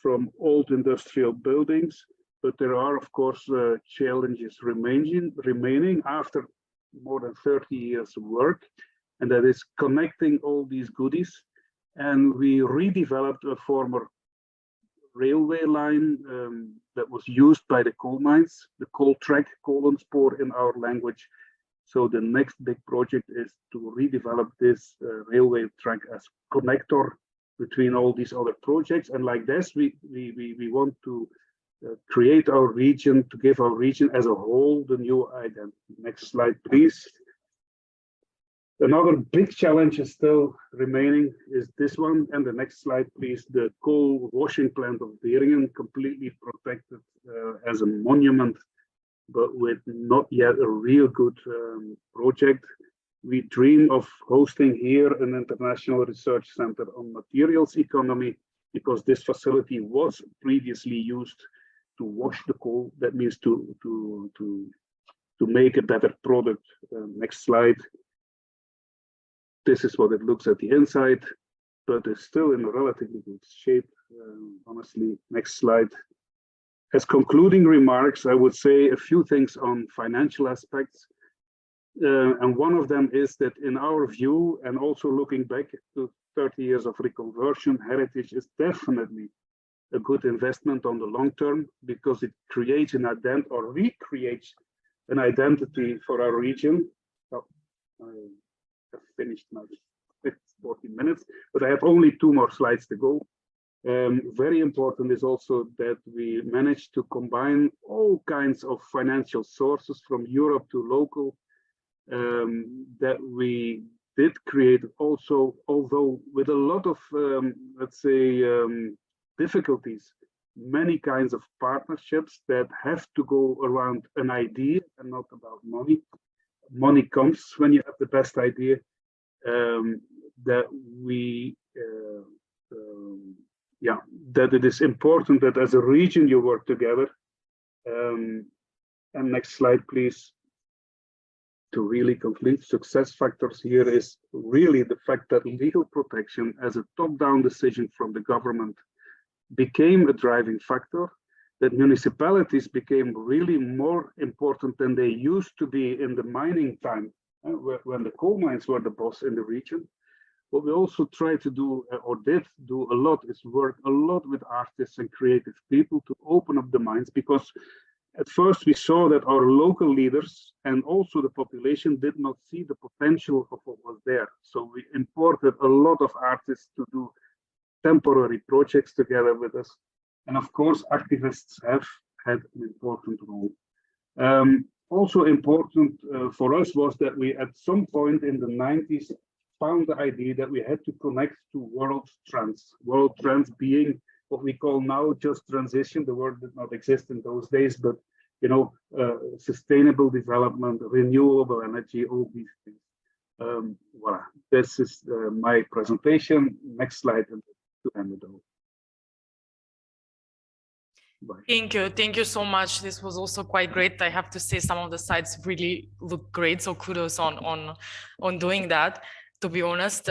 from old industrial buildings, but there are, of course, challenges remaining after more than 30 years of work, and that is connecting all these goodies. And we redeveloped a former railway line that was used by the coal mines, the coal track, kolenspoor in our language. So the next big project is to redevelop this railway track as connector between all these other projects. And like this, we want to create our region, to give our region as a whole the new identity. Next slide, please. Another big challenge is still remaining is this one. And the next slide, please. The coal washing plant of Beringen, completely protected as a monument, but with not yet a real good project. We dream of hosting here an international research center on materials economy, because this facility was previously used to wash the coal. That means to make a better product. Next slide. This is what it looks at the inside, but it's still in a relatively good shape, honestly. Next slide. As concluding remarks, I would say a few things on financial aspects. And one of them is that in our view, and also looking back to 30 years of reconversion, heritage is definitely a good investment on the long term, because it creates an identity or recreates an identity for our region. Oh, I have finished my 14 minutes, but I have only 2 more slides to go. Very important is also that we managed to combine all kinds of financial sources from Europe to local, that we did create also, although with a lot of, let's say, difficulties, many kinds of partnerships that have to go around an idea and not about money. Money comes when you have the best idea, that we that it is important that as a region you work together. And next slide, please. To really complete success factors here is really the fact that legal protection as a top-down decision from the government became a driving factor, that municipalities became really more important than they used to be in the mining time, when the coal mines were the boss in the region. What we also try to do, or did do a lot, is work a lot with artists and creative people to open up the minds, because at first we saw that our local leaders and also the population did not see the potential of what was there. So we imported a lot of artists to do temporary projects together with us. And of course, activists have had an important role. Also important for us was that we, at some point in the 90s, found the idea that we had to connect to world trends. World trends being what we call now just transition. The word did not exist in those days, but you know, sustainable development, renewable energy, all these things. Voilà, this is my presentation. Next slide, and to end it over. Bye. Thank you so much. This was also quite great. I have to say some of the sites really look great, so kudos on doing that. to be honest.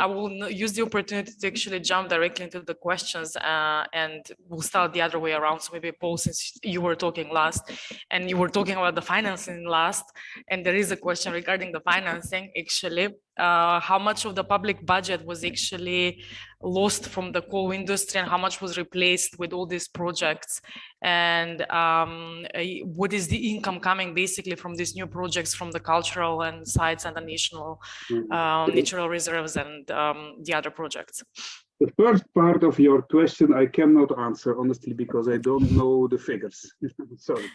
I will use the opportunity to actually jump directly into the questions and we'll start the other way around. So maybe Paul, since you were talking last and you were talking about the financing last, and there is a question regarding the financing actually, how much of the public budget was actually lost from the coal industry and how much was replaced with all these projects, and what is the income coming basically from these new projects, from the cultural and sites and the national natural reserves and the other projects? The first part of your question I cannot answer honestly because I don't know the figures. Sorry,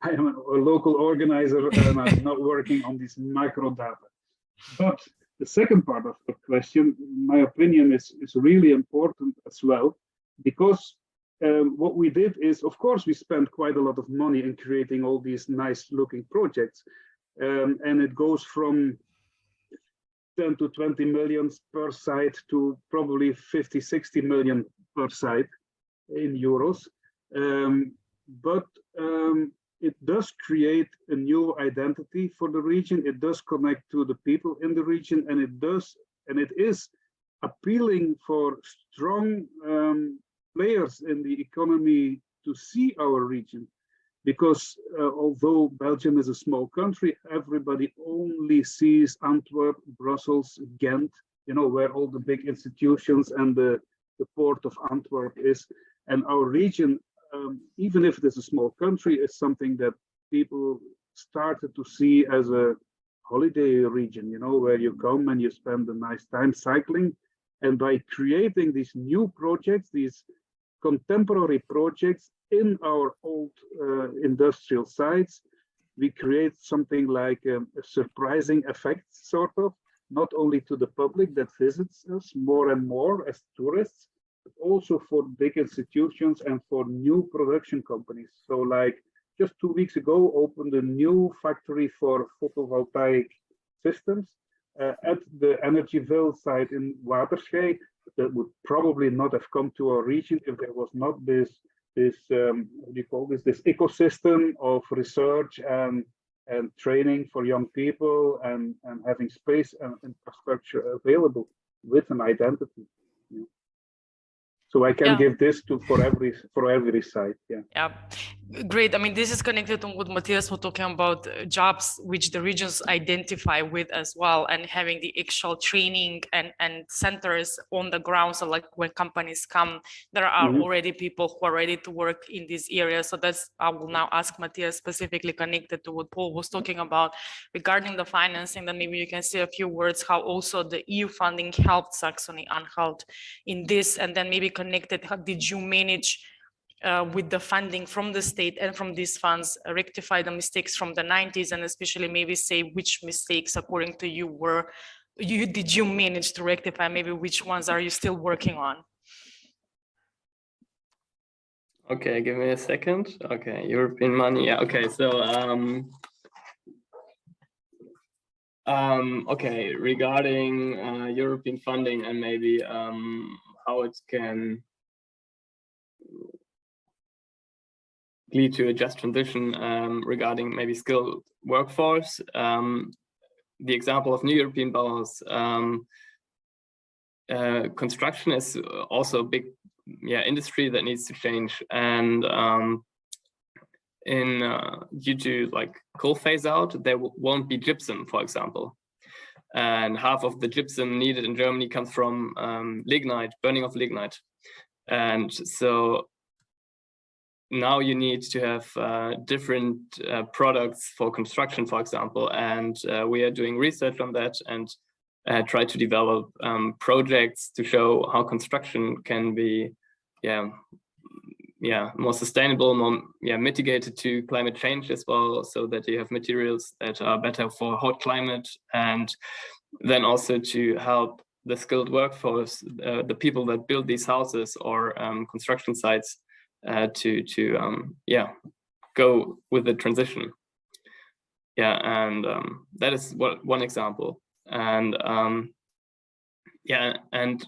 I am a local organizer and I'm not working on this micro data. But the second part of the question, in my opinion, is really important as well, because what we did is, of course, we spent quite a lot of money in creating all these nice looking projects. And it goes from 10 to 20 million per site to probably 50, 60 million per site in euros. But it does create a new identity for the region. It does connect to the people in the region, and it is appealing for strong players in the economy to see our region. Because although Belgium is a small country, everybody only sees Antwerp, Brussels, Ghent, you know, where all the big institutions and the port of Antwerp is. And our region, even if it is a small country, is something that people started to see as a holiday region, you know, where you come and you spend a nice time cycling. And by creating these new projects, these contemporary projects in our old industrial sites, we create something like a surprising effect, sort of, not only to the public that visits us more and more as tourists, but also for big institutions and for new production companies. So like just 2 weeks ago, opened a new factory for photovoltaic systems at the Energieville site in Waterschei. That would probably not have come to our region if there was not this what do you call this ecosystem of research and training for young people and having space and infrastructure available with an identity. Yeah. So I can give this to for every site. Yeah. Great. I mean, this is connected to what Matthias was talking about, jobs which the regions identify with as well, and having the actual training and centers on the ground. So like when companies come, there are already people who are ready to work in this area. So that's, I will now ask Matthias specifically connected to what Paul was talking about regarding the financing. Then maybe you can say a few words how also the EU funding helped Saxony-Anhalt in this, and then maybe connected, how did you manage with the funding from the state and from these funds, rectify the mistakes from the 90s, and especially maybe say which mistakes according to you did you manage to rectify, maybe which ones are you still working on? Okay, give me a second. Okay, European money. Yeah, okay, so okay, regarding European funding and maybe how it can lead to a just transition regarding maybe skilled workforce. The example of New European Bauhaus, construction is also a big industry that needs to change, and due to like coal phase out, there won't be gypsum, for example, and half of the gypsum needed in Germany comes from lignite, burning of lignite, and so now you need to have different products for construction, for example, and we are doing research on that and try to develop projects to show how construction can be more sustainable, more mitigated to climate change as well, so that you have materials that are better for hot climate, and then also to help the skilled workforce, the people that build these houses or construction sites, to go with the transition. And that is one example. And and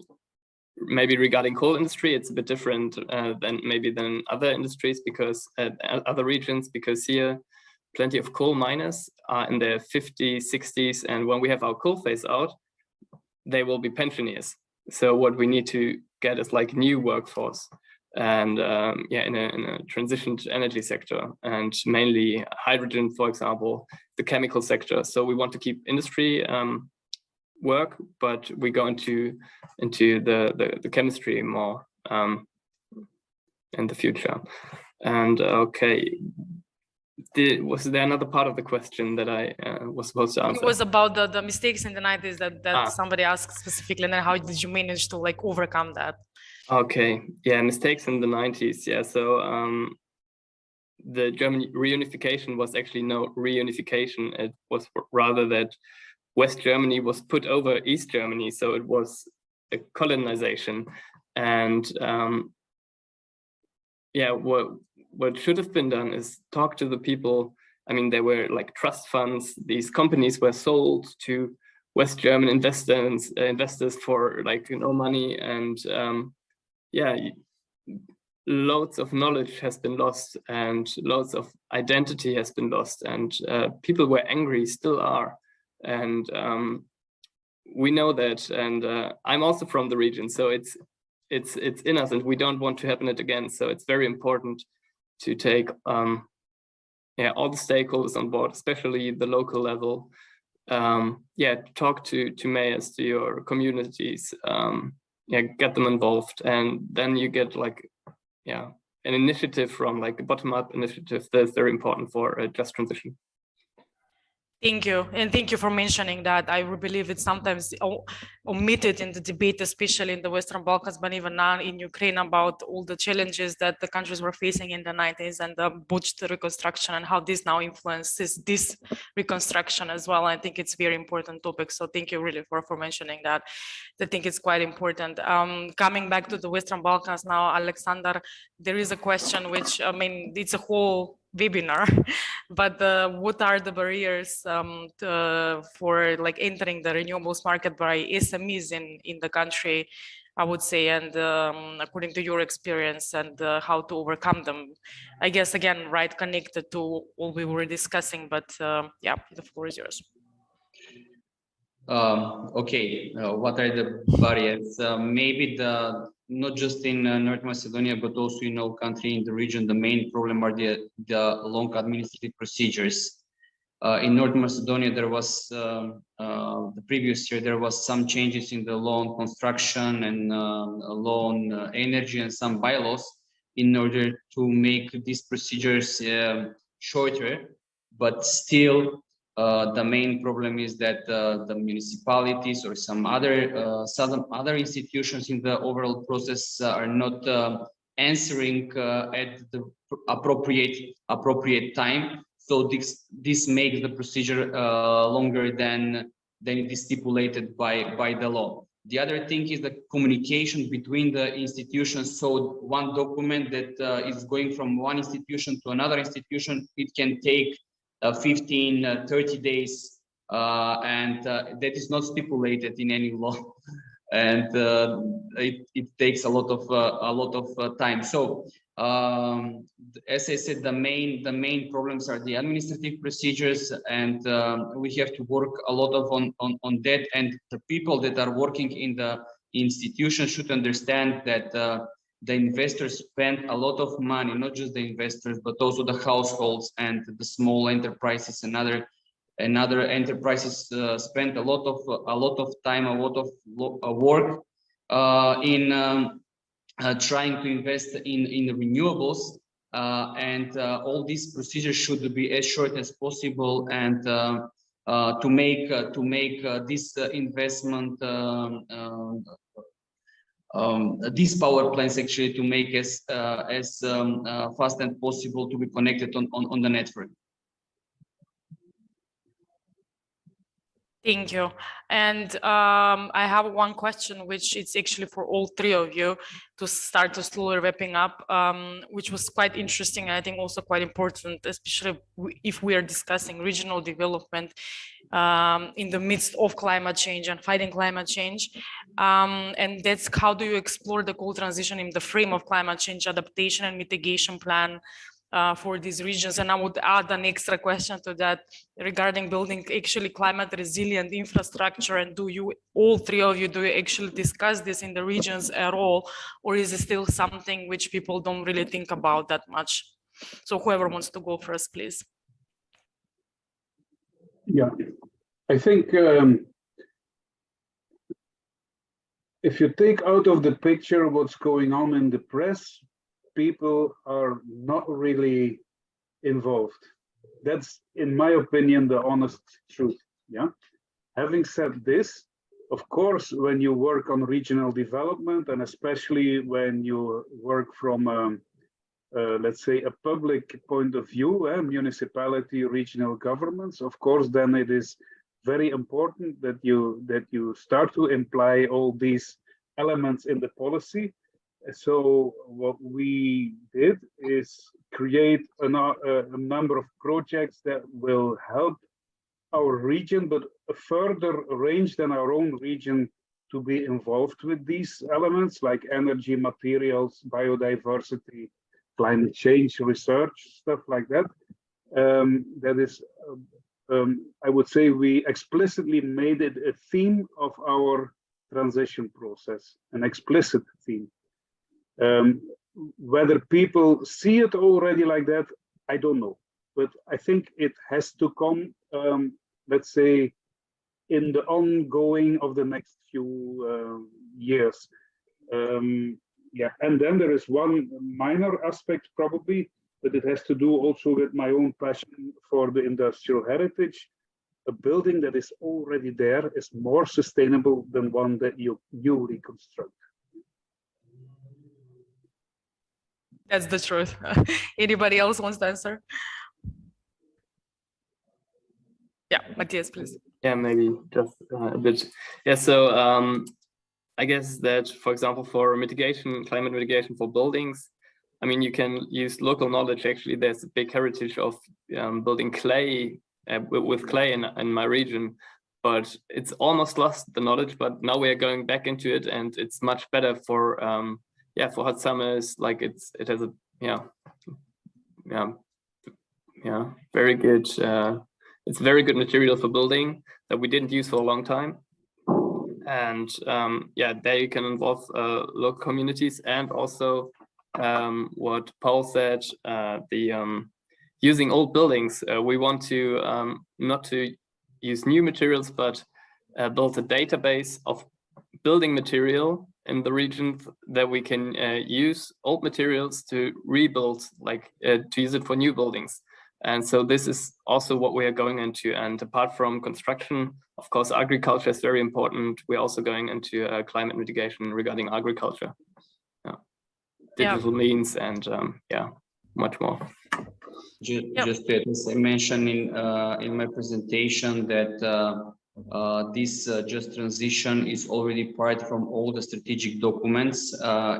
maybe regarding coal industry, it's a bit different than other industries, because other regions, because here plenty of coal miners are in their 50s, 60s, and when we have our coal phase out, they will be pensioners. So what we need to get is like new workforce, and yeah, in a transitioned energy sector, and mainly hydrogen, for example, the chemical sector. So we want to keep industry work, but we go into the chemistry more in the future. And okay, was there another part of the question that I was supposed to answer? It was about the mistakes in the 90s that somebody asked specifically, and then how did you manage to like overcome that? Okay, yeah, mistakes in the 90s. Yeah, so the German reunification was actually no reunification. It was rather that West Germany was put over East Germany, so it was a colonization. And yeah, what should have been done is talk to the people. I mean, there were like trust funds. These companies were sold to West German investors for like money, and yeah, loads of knowledge has been lost, and loads of identity has been lost, and people were angry, still are, and we know that. And I'm also from the region, so it's in us, and we don't want to happen it again. So it's very important to take yeah, all the stakeholders on board, especially the local level. Yeah, talk to mayors, to your communities. Yeah, get them involved, and then you get like, yeah, an initiative from like a bottom-up initiative that's very important for a just transition. Thank you. And thank you for mentioning that. I believe it's sometimes omitted in the debate, especially in the Western Balkans, but even now in Ukraine, about all the challenges that the countries were facing in the 90s and the botched reconstruction, and how this now influences this reconstruction as well. I think it's a very important topic. So thank you really for mentioning that. I think it's quite important. Coming back to the Western Balkans now, Alexander, there is a question which, I mean, it's a whole webinar, but what are the barriers for like entering the renewables market by SMEs in the country, I would say, and according to your experience, and how to overcome them? I guess, again, right, connected to all we were discussing, but yeah, the floor is yours. Okay, what are the barriers? Maybe not just in North Macedonia, but also in all countries in the region, the main problem are the long administrative procedures. In North Macedonia, there was the previous year, there was some changes in the law on construction and law on energy and some bylaws in order to make these procedures shorter, but still the main problem is that the municipalities or some other institutions in the overall process are not answering at the appropriate time. So this makes the procedure longer than it is stipulated by the law. The other thing is the communication between the institutions. So one document that is going from one institution to another institution, it can take 15, 30 days, and that is not stipulated in any law, and it takes a lot of time. So as I said, the main problems are the administrative procedures, and we have to work a lot on that. And the people that are working in the institution should understand that the investors spend a lot of money, not just the investors, but also the households and the small enterprises and other enterprises spend a lot of time, a lot of work in trying to invest in renewables, and all these procedures should be as short as possible, and to make this investment, these power plants actually to make as fast as possible to be connected on the network. Thank you. And I have one question, which is actually for all three of you, to start to slowly wrapping up, which was quite interesting, and I think also quite important, especially if we are discussing regional development in the midst of climate change and fighting climate change. And that's how do you explore the coal transition in the frame of climate change adaptation and mitigation plan, for these regions. And I would add an extra question to that regarding building actually climate resilient infrastructure. And do you, all three of you, do you actually discuss this in the regions at all? Or is it still something which people don't really think about that much? So whoever wants to go first, please. Yeah, I think if you take out of the picture what's going on in the press, people are not really involved. That's, in my opinion, the honest truth. Yeah. Having said this, of course, when you work on regional development, and especially when you work from, let's say, a public point of view, municipality, regional governments, of course, then it is very important that you start to imply all these elements in the policy. So what we did is create a number of projects that will help our region, but a further range than our own region, to be involved with these elements like energy, materials, biodiversity, climate change research, stuff like that. That is, I would say we explicitly made it a theme of our transition process, an explicit theme. Whether people see it already like that, I don't know. But I think it has to come, let's say, in the ongoing of the next few years. Yeah, and then there is one minor aspect probably, but it has to do also with my own passion for the industrial heritage. A building that is already there is more sustainable than one that you newly construct. That's the truth. Anybody else wants to answer? Yeah, Matthias, please. Yeah, maybe just a bit. Yeah, so I guess that, for example, for mitigation, climate mitigation for buildings, I mean, you can use local knowledge. Actually, there's a big heritage of building clay with clay in my region, but it's almost lost the knowledge. But now we are going back into it, and it's much better for for hot summers. Like it has a very good. It's very good material for building that we didn't use for a long time. And there you can involve local communities, and also what Paul said, using old buildings. We want to not to use new materials, but build a database of building material in the region that we can use old materials to rebuild, to use it for new buildings. And so this is also what we are going into. And apart from construction, of course, agriculture is very important. We're also going into climate mitigation regarding agriculture. Digital means and much more. Just as I mentioned in my presentation that this just transition is already part from all the strategic documents.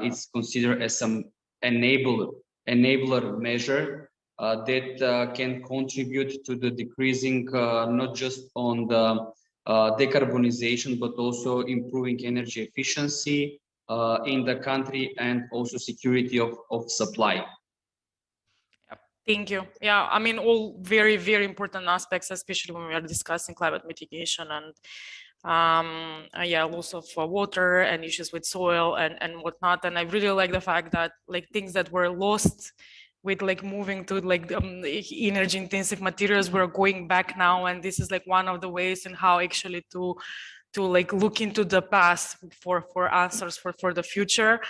It's considered as some enabler measure that can contribute to the decreasing not just on the decarbonization, but also improving energy efficiency in the country, and also security of supply. Thank you. Yeah, I mean, all very, very important aspects, especially when we are discussing climate mitigation and loss of water and issues with soil and whatnot. And I really like the fact that things that were lost with moving to energy intensive materials, we're going back now, and this is one of the ways in how actually to look into the past for answers for the future.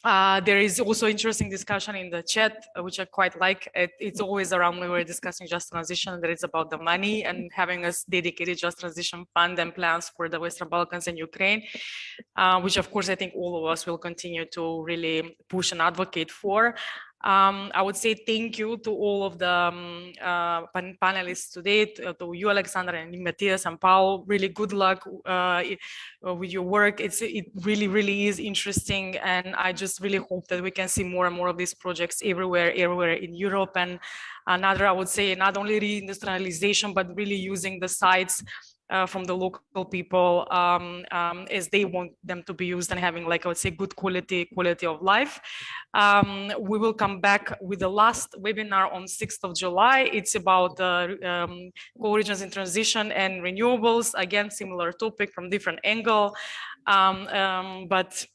There is also interesting discussion in the chat, which I quite like. It's always around when we're discussing just transition, that it's about the money and having a dedicated just transition fund and plans for the Western Balkans and Ukraine, which of course I think all of us will continue to really push and advocate for. I would say thank you to all of the panelists today, to you, Alexander, and Matthias and Paul. Really good luck with your work. It really is interesting, and I just really hope that we can see more and more of these projects everywhere in Europe. And another, I would say, not only reindustrialization, but really using the sites from the local people, as they want them to be used and having, like I would say, good quality of life. We will come back with the last webinar on 6th of July. It's about coal regions in transition and renewables. Again, similar topic from different angle, but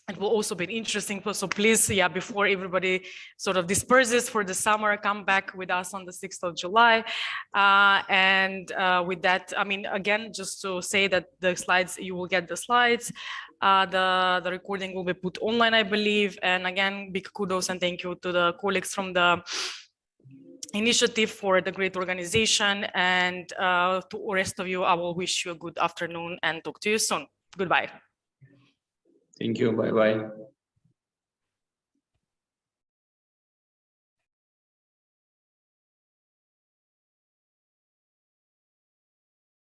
it will also be interesting. So please, yeah, before everybody sort of disperses for the summer, come back with us on the 6th of July. With that, I mean, again, just to say that the slides, you will get the slides. The recording will be put online, I believe. And again, big kudos and thank you to the colleagues from the initiative for the great organization. And to the rest of you, I will wish you a good afternoon and talk to you soon. Goodbye. Thank you. Bye-bye.